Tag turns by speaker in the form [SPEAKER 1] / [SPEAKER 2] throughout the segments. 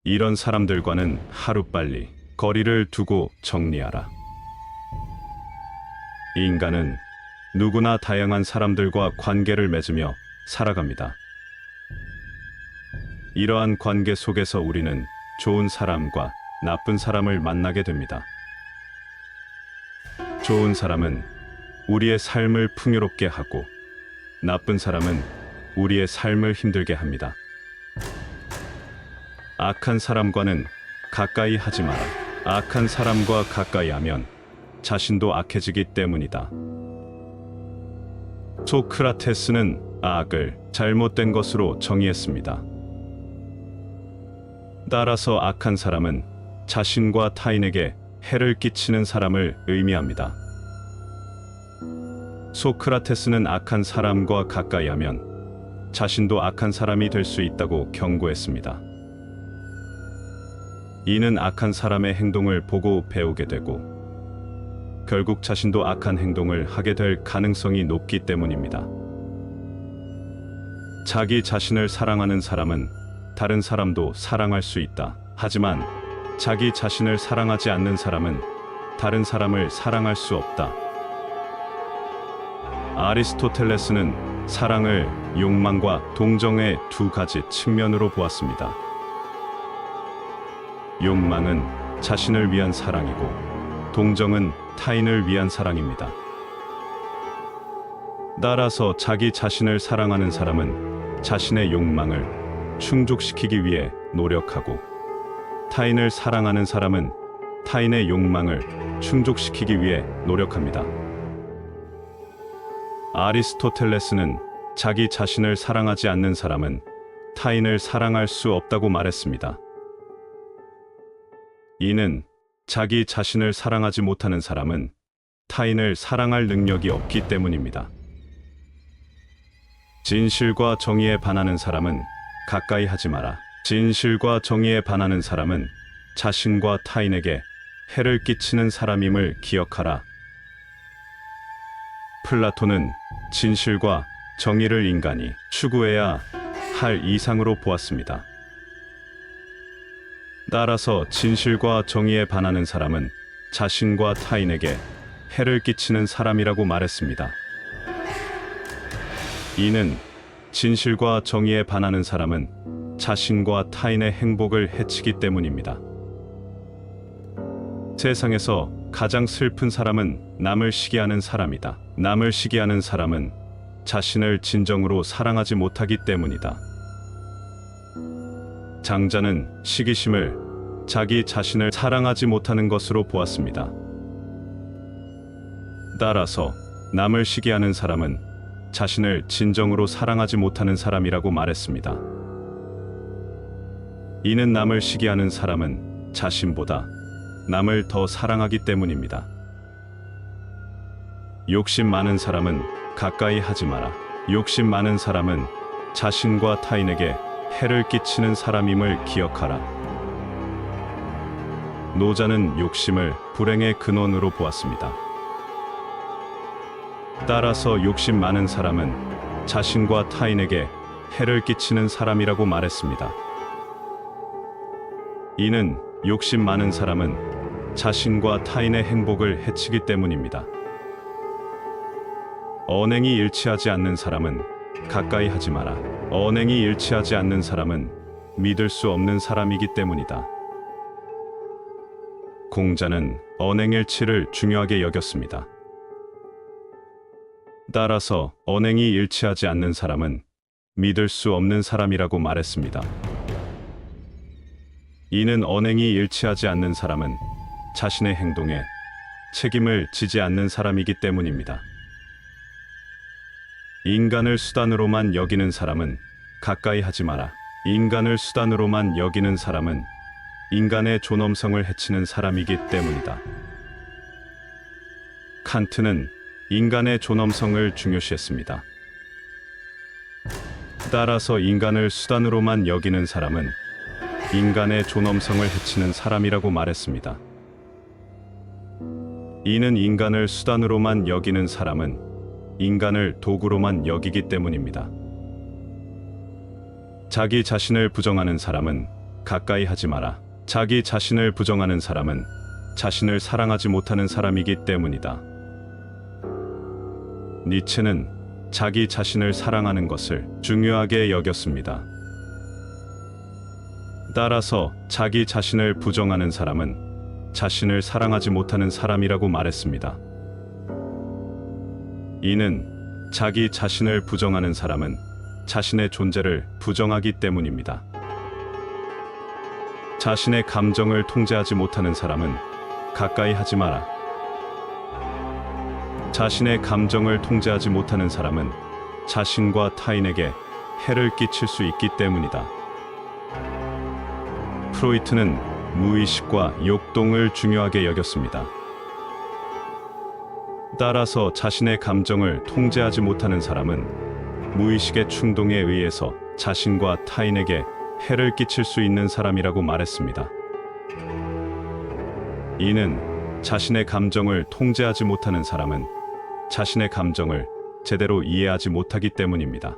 [SPEAKER 1] 이런 사람들과는 하루빨리 거리를 두고 정리하라. 인간은 누구나 다양한 사람들과 관계를 맺으며 살아갑니다. 이러한 관계 속에서 우리는 좋은 사람과 나쁜 사람을 만나게 됩니다. 좋은 사람은 우리의 삶을 풍요롭게 하고 나쁜 사람은 우리의 삶을 힘들게 합니다. 악한 사람과는 가까이 하지 마라. 악한 사람과 가까이 하면 자신도 악해지기 때문이다. 소크라테스는 악을 잘못된 것으로 정의했습니다. 따라서 악한 사람은 자신과 타인에게 해를 끼치는 사람을 의미합니다. 소크라테스는 악한 사람과 가까이 하면 자신도 악한 사람이 될 수 있다고 경고했습니다. 이는 악한 사람의 행동을 보고 배우게 되고 결국 자신도 악한 행동을 하게 될 가능성이 높기 때문입니다. 자기 자신을 사랑하는 사람은 다른 사람도 사랑할 수 있다. 하지만 자기 자신을 사랑하지 않는 사람은 다른 사람을 사랑할 수 없다. 아리스토텔레스는 사랑을 욕망과 동정의 두 가지 측면으로 보았습니다. 욕망은 자신을 위한 사랑이고 동정은 타인을 위한 사랑입니다. 따라서 자기 자신을 사랑하는 사람은 자신의 욕망을 충족시키기 위해 노력하고 타인을 사랑하는 사람은 타인의 욕망을 충족시키기 위해 노력합니다. 아리스토텔레스는 자기 자신을 사랑하지 않는 사람은 타인을 사랑할 수 없다고 말했습니다. 이는 자기 자신을 사랑하지 못하는 사람은 타인을 사랑할 능력이 없기 때문입니다. 진실과 정의에 반하는 사람은 가까이 하지 마라. 진실과 정의에 반하는 사람은 자신과 타인에게 해를 끼치는 사람임을 기억하라. 플라톤은 진실과 정의를 인간이 추구해야 할 이상으로 보았습니다. 따라서 진실과 정의에 반하는 사람은 자신과 타인에게 해를 끼치는 사람이라고 말했습니다. 이는 진실과 정의에 반하는 사람은 자신과 타인의 행복을 해치기 때문입니다. 세상에서 가장 슬픈 사람은 남을 시기하는 사람이다. 남을 시기하는 사람은 자신을 진정으로 사랑하지 못하기 때문이다. 장자는 시기심을 자기 자신을 사랑하지 못하는 것으로 보았습니다. 따라서 남을 시기하는 사람은 자신을 진정으로 사랑하지 못하는 사람이라고 말했습니다. 이는 남을 시기하는 사람은 자신보다 남을 더 사랑하기 때문입니다. 욕심 많은 사람은 가까이 하지 마라. 욕심 많은 사람은 자신과 타인에게 해를 끼치는 사람임을 기억하라. 노자는 욕심을 불행의 근원으로 보았습니다. 따라서 욕심 많은 사람은 자신과 타인에게 해를 끼치는 사람이라고 말했습니다. 이는 욕심 많은 사람은 자신과 타인의 행복을 해치기 때문입니다. 언행이 일치하지 않는 사람은 가까이 하지 마라. 언행이 일치하지 않는 사람은 믿을 수 없는 사람이기 때문이다. 공자는 언행일치를 중요하게 여겼습니다. 따라서 언행이 일치하지 않는 사람은 믿을 수 없는 사람이라고 말했습니다. 이는 언행이 일치하지 않는 사람은 자신의 행동에 책임을 지지 않는 사람이기 때문입니다. 인간을 수단으로만 여기는 사람은 가까이 하지 마라. 인간을 수단으로만 여기는 사람은 인간의 존엄성을 해치는 사람이기 때문이다. 칸트는 인간의 존엄성을 중요시했습니다. 따라서 인간을 수단으로만 여기는 사람은 인간의 존엄성을 해치는 사람이라고 말했습니다. 이는 인간을 수단으로만 여기는 사람은 인간을 도구로만 여기기 때문입니다. 자기 자신을 부정하는 사람은 가까이 하지 마라. 자기 자신을 부정하는 사람은 자신을 사랑하지 못하는 사람이기 때문이다. 니체는 자기 자신을 사랑하는 것을 중요하게 여겼습니다. 따라서 자기 자신을 부정하는 사람은 자신을 사랑하지 못하는 사람이라고 말했습니다. 이는 자기 자신을 부정하는 사람은 자신의 존재를 부정하기 때문입니다. 자신의 감정을 통제하지 못하는 사람은 가까이 하지 마라. 자신의 감정을 통제하지 못하는 사람은 자신과 타인에게 해를 끼칠 수 있기 때문이다. 프로이트는 무의식과 욕동을 중요하게 여겼습니다. 따라서 자신의 감정을 통제하지 못하는 사람은 무의식의 충동에 의해서 자신과 타인에게 해를 끼칠 수 있는 사람이라고 말했습니다. 이는 자신의 감정을 통제하지 못하는 사람은 자신의 감정을 제대로 이해하지 못하기 때문입니다.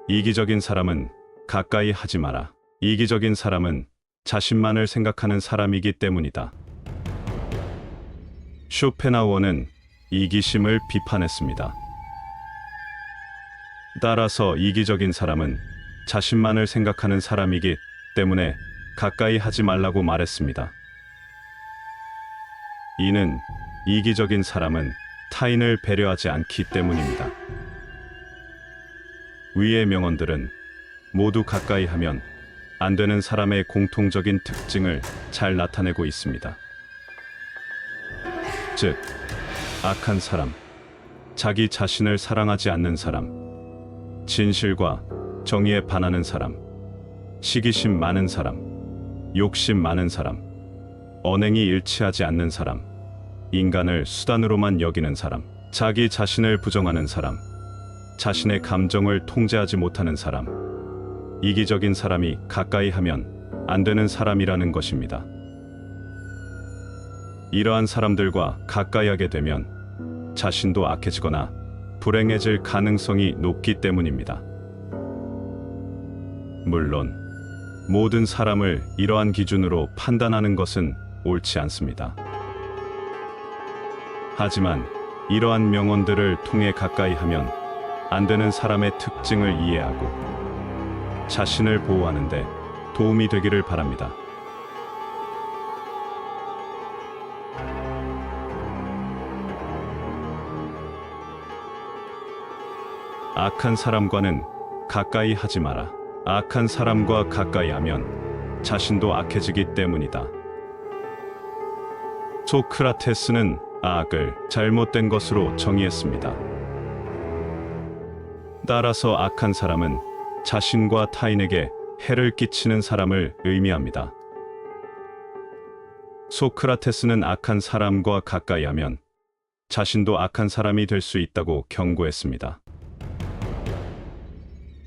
[SPEAKER 1] 이기적인 사람은 가까이 하지 마라. 이기적인 사람은 자신만을 생각하는 사람이기 때문이다. 쇼펜하우어는 이기심을 비판했습니다. 따라서 이기적인 사람은 자신만을 생각하는 사람이기 때문에 가까이 하지 말라고 말했습니다. 이는 이기적인 사람은 타인을 배려하지 않기 때문입니다. 위의 명언들은 모두 가까이 하면 안 되는 사람의 공통적인 특징을 잘 나타내고 있습니다. 즉, 악한 사람, 자기 자신을 사랑하지 않는 사람, 진실과 정의에 반하는 사람, 시기심 많은 사람, 욕심 많은 사람, 언행이 일치하지 않는 사람, 인간을 수단으로만 여기는 사람, 자기 자신을 부정하는 사람, 자신의 감정을 통제하지 못하는 사람, 이기적인 사람이 가까이 하면 안 되는 사람이라는 것입니다. 이러한 사람들과 가까이 하게 되면 자신도 악해지거나 불행해질 가능성이 높기 때문입니다. 물론 모든 사람을 이러한 기준으로 판단하는 것은 옳지 않습니다. 하지만 이러한 명언들을 통해 가까이 하면 안 되는 사람의 특징을 이해하고 자신을 보호하는 데 도움이 되기를 바랍니다. 악한 사람과는 가까이 하지 마라. 악한 사람과 가까이 하면 자신도 악해지기 때문이다. 소크라테스는 악을 잘못된 것으로 정의했습니다. 따라서 악한 사람은 자신과 타인에게 해를 끼치는 사람을 의미합니다. 소크라테스는 악한 사람과 가까이 하면 자신도 악한 사람이 될 수 있다고 경고했습니다.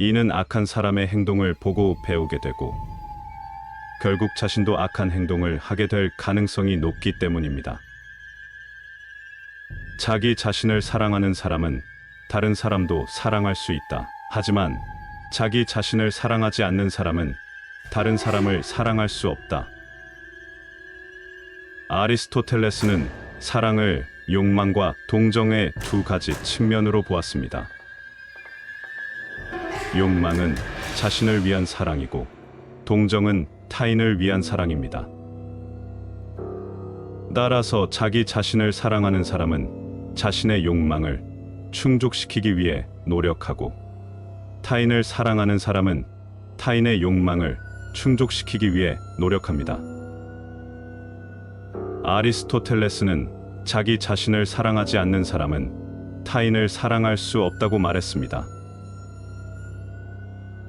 [SPEAKER 1] 이는 악한 사람의 행동을 보고 배우게 되고 결국 자신도 악한 행동을 하게 될 가능성이 높기 때문입니다. 자기 자신을 사랑하는 사람은 다른 사람도 사랑할 수 있다. 하지만 자기 자신을 사랑하지 않는 사람은 다른 사람을 사랑할 수 없다. 아리스토텔레스는 사랑을 욕망과 동정의 두 가지 측면으로 보았습니다. 욕망은 자신을 위한 사랑이고 동정은 타인을 위한 사랑입니다. 따라서 자기 자신을 사랑하는 사람은 자신의 욕망을 충족시키기 위해 노력하고 타인을 사랑하는 사람은 타인의 욕망을 충족시키기 위해 노력합니다. 아리스토텔레스는 자기 자신을 사랑하지 않는 사람은 타인을 사랑할 수 없다고 말했습니다.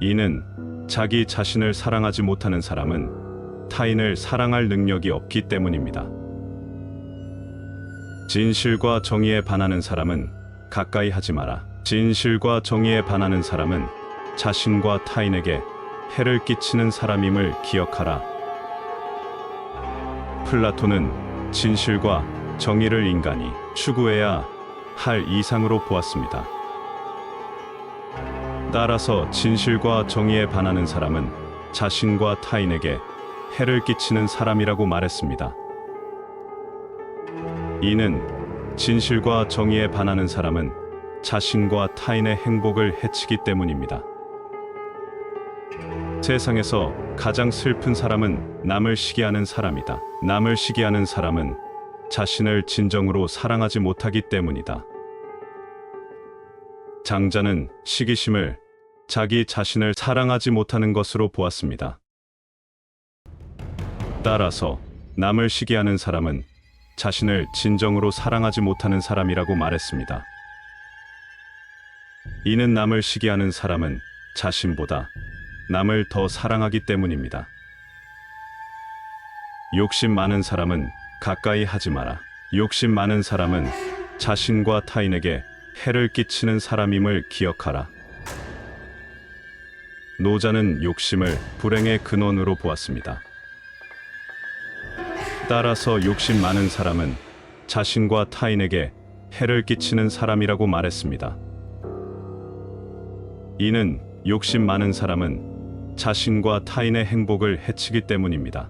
[SPEAKER 1] 이는 자기 자신을 사랑하지 못하는 사람은 타인을 사랑할 능력이 없기 때문입니다. 진실과 정의에 반하는 사람은 가까이 하지 마라. 진실과 정의에 반하는 사람은 자신과 타인에게 해를 끼치는 사람임을 기억하라. 플라톤은 진실과 정의를 인간이 추구해야 할 이상으로 보았습니다. 따라서 진실과 정의에 반하는 사람은 자신과 타인에게 해를 끼치는 사람이라고 말했습니다. 이는 진실과 정의에 반하는 사람은 자신과 타인의 행복을 해치기 때문입니다. 세상에서 가장 슬픈 사람은 남을 시기하는 사람이다. 남을 시기하는 사람은 자신을 진정으로 사랑하지 못하기 때문이다. 장자는 시기심을 자기 자신을 사랑하지 못하는 것으로 보았습니다. 따라서 남을 시기하는 사람은 자신을 진정으로 사랑하지 못하는 사람이라고 말했습니다. 이는 남을 시기하는 사람은 자신보다 남을 더 사랑하기 때문입니다. 욕심 많은 사람은 가까이 하지 마라. 욕심 많은 사람은 자신과 타인에게 해를 끼치는 사람임을 기억하라. 노자는 욕심을 불행의 근원으로 보았습니다. 따라서 욕심 많은 사람은 자신과 타인에게 해를 끼치는 사람이라고 말했습니다. 이는 욕심 많은 사람은 자신과 타인의 행복을 해치기 때문입니다.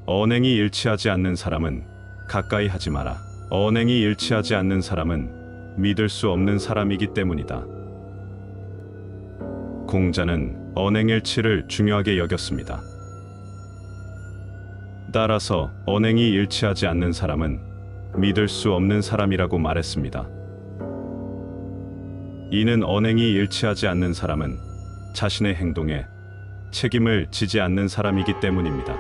[SPEAKER 1] 언행이 일치하지 않는 사람은 가까이 하지 마라. 언행이 일치하지 않는 사람은 믿을 수 없는 사람이기 때문이다. 공자는 언행일치를 중요하게 여겼습니다. 따라서 언행이 일치하지 않는 사람은 믿을 수 없는 사람이라고 말했습니다. 이는 언행이 일치하지 않는 사람은 자신의 행동에 책임을 지지 않는 사람이기 때문입니다.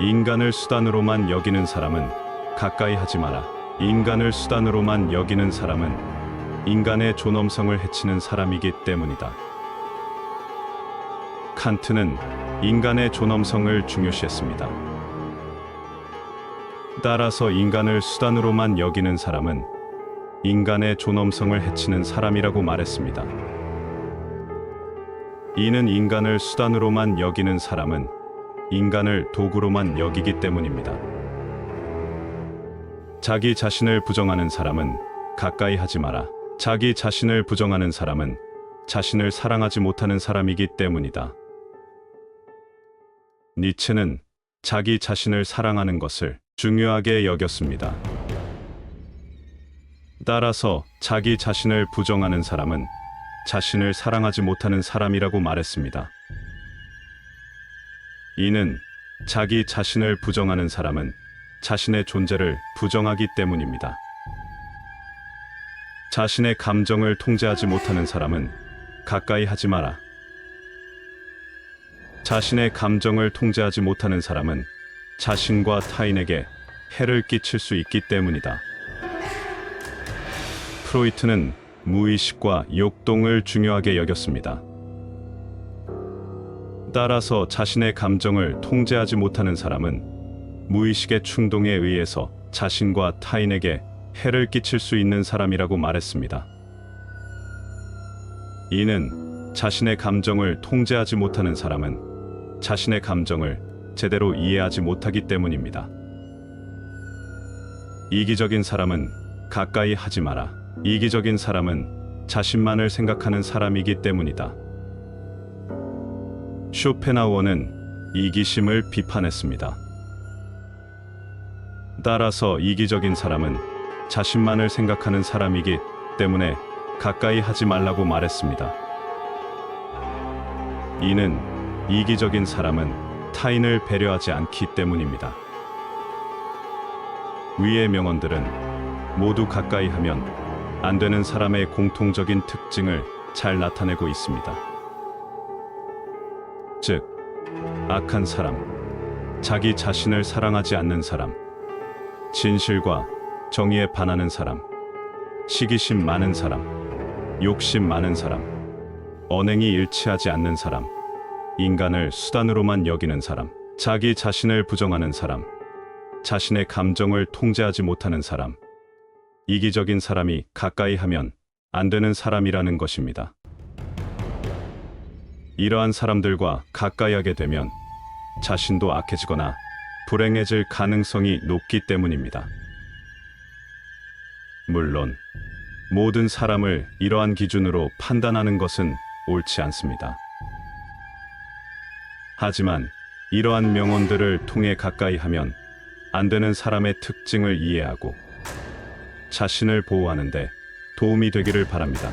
[SPEAKER 1] 인간을 수단으로만 여기는 사람은 가까이 하지 마라. 인간을 수단으로만 여기는 사람은 인간의 존엄성을 해치는 사람이기 때문이다. 칸트는 인간의 존엄성을 중요시했습니다. 따라서 인간을 수단으로만 여기는 사람은 인간의 존엄성을 해치는 사람이라고 말했습니다. 이는 인간을 수단으로만 여기는 사람은 인간을 도구로만 여기기 때문입니다. 자기 자신을 부정하는 사람은 가까이 하지 마라. 자기 자신을 부정하는 사람은 자신을 사랑하지 못하는 사람이기 때문이다. 니체는 자기 자신을 사랑하는 것을 중요하게 여겼습니다. 따라서 자기 자신을 부정하는 사람은 자신을 사랑하지 못하는 사람이라고 말했습니다. 이는 자기 자신을 부정하는 사람은 자신의 존재를 부정하기 때문입니다. 자신의 감정을 통제하지 못하는 사람은 가까이 하지 마라. 자신의 감정을 통제하지 못하는 사람은 자신과 타인에게 해를 끼칠 수 있기 때문이다. 프로이트는 무의식과 욕동을 중요하게 여겼습니다. 따라서 자신의 감정을 통제하지 못하는 사람은 무의식의 충동에 의해서 자신과 타인에게 해를 끼칠 수 있는 사람이라고 말했습니다. 이는 자신의 감정을 통제하지 못하는 사람은 자신의 감정을 제대로 이해하지 못하기 때문입니다. 이기적인 사람은 가까이 하지 마라. 이기적인 사람은 자신만을 생각하는 사람이기 때문이다. 쇼펜하우어는 이기심을 비판했습니다. 따라서 이기적인 사람은 자신만을 생각하는 사람이기 때문에 가까이 하지 말라고 말했습니다. 이는 이기적인 사람은 타인을 배려하지 않기 때문입니다. 위의 명언들은 모두 가까이 하면 안 되는 사람의 공통적인 특징을 잘 나타내고 있습니다. 즉, 악한 사람, 자기 자신을 사랑하지 않는 사람, 진실과 정의에 반하는 사람, 시기심 많은 사람, 욕심 많은 사람, 언행이 일치하지 않는 사람, 인간을 수단으로만 여기는 사람, 자기 자신을 부정하는 사람, 자신의 감정을 통제하지 못하는 사람, 이기적인 사람이 가까이 하면 안 되는 사람이라는 것입니다. 이러한 사람들과 가까이 하게 되면 자신도 악해지거나 불행해질 가능성이 높기 때문입니다. 물론 모든 사람을 이러한 기준으로 판단하는 것은 옳지 않습니다. 하지만 이러한 명언들을 통해 가까이 하면 안 되는 사람의 특징을 이해하고 자신을 보호하는 데 도움이 되기를 바랍니다.